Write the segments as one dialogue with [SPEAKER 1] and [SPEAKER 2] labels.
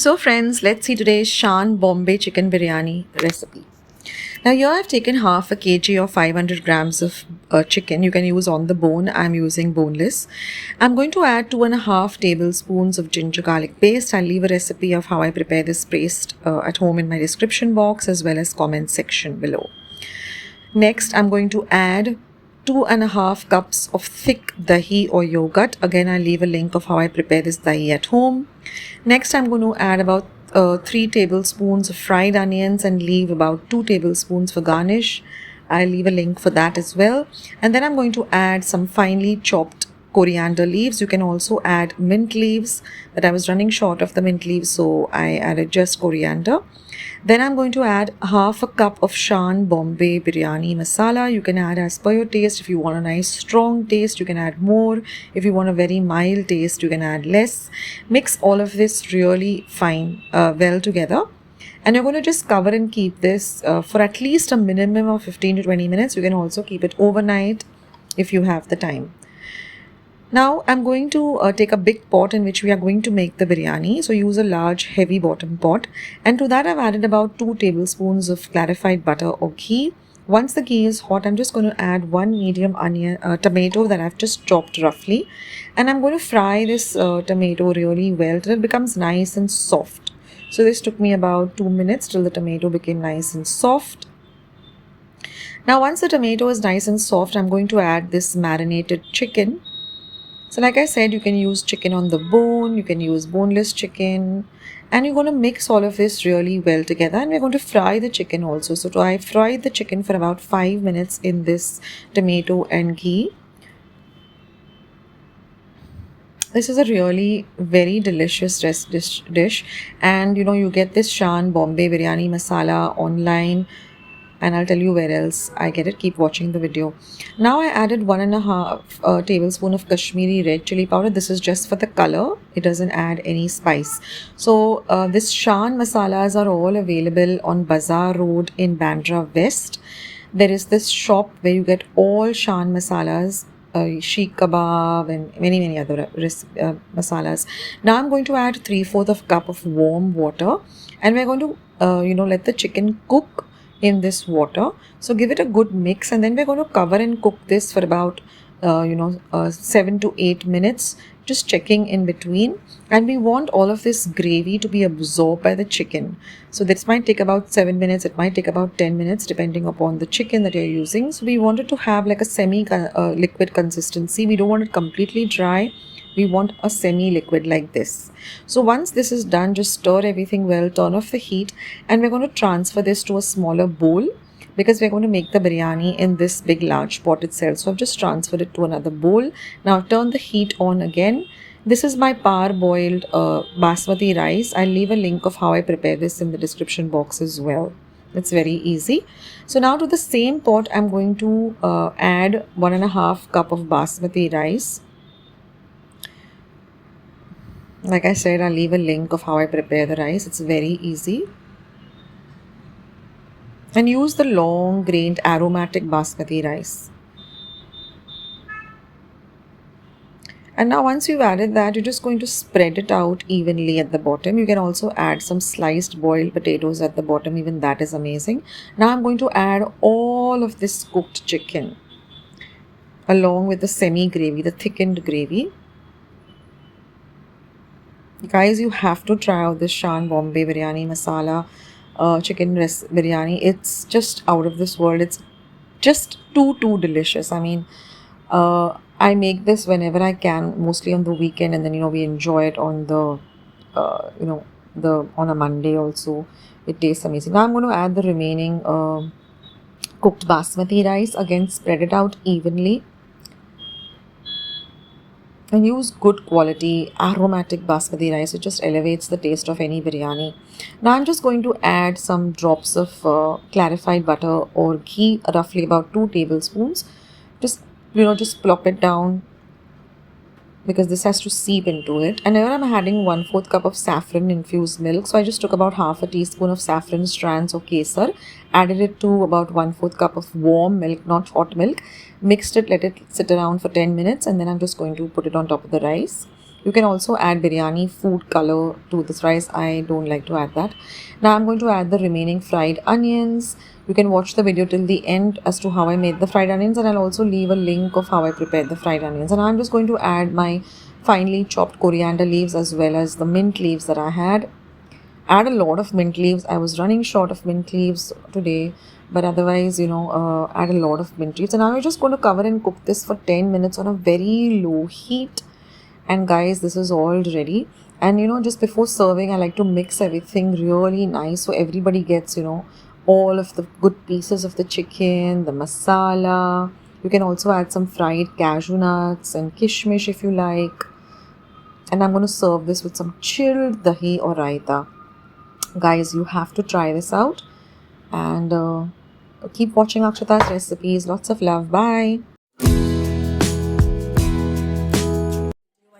[SPEAKER 1] So friends, let's see today's Shan Bombay chicken biryani recipe. Now here I've taken half a kg or 500 grams of chicken. You can use on the bone. I'm using boneless. I'm going to add 2.5 tablespoons of ginger garlic paste. I'll leave a recipe of how I prepare this paste at home in my description box as well as comment section below. Next, I'm going to add 2.5 cups of thick dahi or yogurt. Again, I'll leave a link of how I prepare this dahi at home. Next, I'm going to add about 3 tablespoons of fried onions and leave about 2 tablespoons for garnish. I'll leave a link for that as well. And then I'm going to add some finely chopped coriander leaves. You can also add mint leaves, but I was running short of the mint leaves, so I added just coriander. Then I'm going to add half a cup of Shan Bombay Biryani Masala. You can add as per your taste. If you want a nice strong taste, you can add more. If you want a very mild taste, you can add less. Mix all of this really fine, well together. And you're going to just cover and keep this for at least a minimum of 15 to 20 minutes. You can also keep it overnight if you have the time. Now I'm going to take a big pot in which we are going to make the biryani. So use a large heavy bottom pot, and to that I've added about 2 tablespoons of clarified butter or ghee. Once the ghee is hot, I'm just going to add 1 medium tomato that I've just chopped roughly, and I'm going to fry this tomato really well till it becomes nice and soft. So this took me about 2 minutes till the tomato became nice and soft. Now once the tomato is nice and soft, I'm going to add this marinated chicken. So like I said, you can use chicken on the bone, you can use boneless chicken, and you're going to mix all of this really well together, and we're going to fry the chicken also. So I fried the chicken for about 5 minutes in this tomato and ghee. This is a really very delicious dish, and you get this Shan Bombay Biryani Masala online, and I'll tell you where else I get it. Keep watching the video. Now I added 1.5 tablespoon of Kashmiri red chili powder. This is just for the color. It doesn't add any spice. So this Shan masalas are all available on Bazar Road in Bandra West. There is this shop where you get all Shan masalas, sheikh kebab and many other masalas. Now I'm going to add 3/4 of cup of warm water, and we're going to let the chicken cook in this water. So give it a good mix, and then we're going to cover and cook this for about 7 to 8 minutes, just checking in between. And we want all of this gravy to be absorbed by the chicken. So this might take about 7 minutes, it might take about 10 minutes depending upon the chicken that you're using. So we want it to have like a semi liquid consistency. We don't want it completely dry. We want a semi-liquid like this. So once this is done, just stir everything well, turn off the heat, and we're going to transfer this to a smaller bowl because we're going to make the biryani in this big large pot itself. So I've just transferred it to another bowl. Now turn the heat on again. This is my parboiled basmati rice. I'll leave a link of how I prepare this in the description box as well. It's very easy. So now to the same pot, I'm going to add 1.5 cup of basmati rice. Like I said, I'll leave a link of how I prepare the rice. It's very easy. And use the long grained aromatic basmati rice. And now once you've added that, you're just going to spread it out evenly at the bottom. You can also add some sliced boiled potatoes at the bottom. Even that is amazing. Now I'm going to add all of this cooked chicken along with the semi-gravy, the thickened gravy. Guys, you have to try out this Shan Bombay Biryani Masala chicken biryani. It's just out of this world. It's just too delicious. I mean, I make this whenever I can, mostly on the weekend, and then we enjoy it on the on a Monday also. It tastes amazing. Now I'm going to add the remaining cooked basmati rice. Again, spread it out evenly. And use good quality aromatic basmati rice. It just elevates the taste of any biryani. Now I'm just going to add some drops of clarified butter or ghee, roughly about 2 tablespoons. Just plop it down because this has to seep into it. And here I'm adding 1/4 cup of saffron infused milk. So I just took about half a teaspoon of saffron strands or kesar, added it to about 1/4 cup of warm milk, not hot milk, mixed it, let it sit around for 10 minutes, and then I'm just going to put it on top of the rice. You can also add biryani food color to this rice. I don't like to add that. Now I'm going to add the remaining fried onions. You can watch the video till the end as to how I made the fried onions, and I'll also leave a link of how I prepared the fried onions. And I'm just going to add my finely chopped coriander leaves as well as the mint leaves that I had. Add a lot of mint leaves. I was running short of mint leaves today, but otherwise, add a lot of mint leaves. And now we're just going to cover and cook this for 10 minutes on a very low heat. And guys, this is all ready. And just before serving, I like to mix everything really nice so everybody gets all of the good pieces of the chicken, the masala. You can also add some fried cashew nuts and kishmish if you like. And I'm going to serve this with some chilled dahi or raita. Guys, you have to try this out. And keep watching Akshata's recipes. Lots of love. Bye. And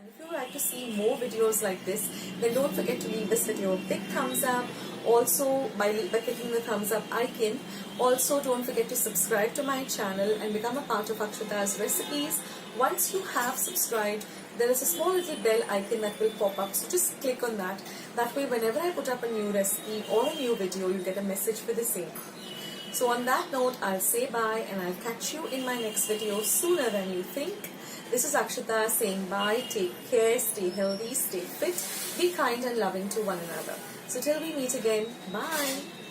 [SPEAKER 1] if you would like to see more videos like this, then don't forget to leave this video a big thumbs up. Also, by clicking the thumbs up icon. Also, don't forget to subscribe to my channel and become a part of Akshata's recipes. Once you have subscribed, there is a small little bell icon that will pop up. So just click on that. That way, whenever I put up a new recipe or a new video, you get a message for the same. So on that note, I'll say bye and I'll catch you in my next video sooner than you think. This is Akshata saying bye, take care, stay healthy, stay fit, be kind and loving to one another. So till we meet again, bye.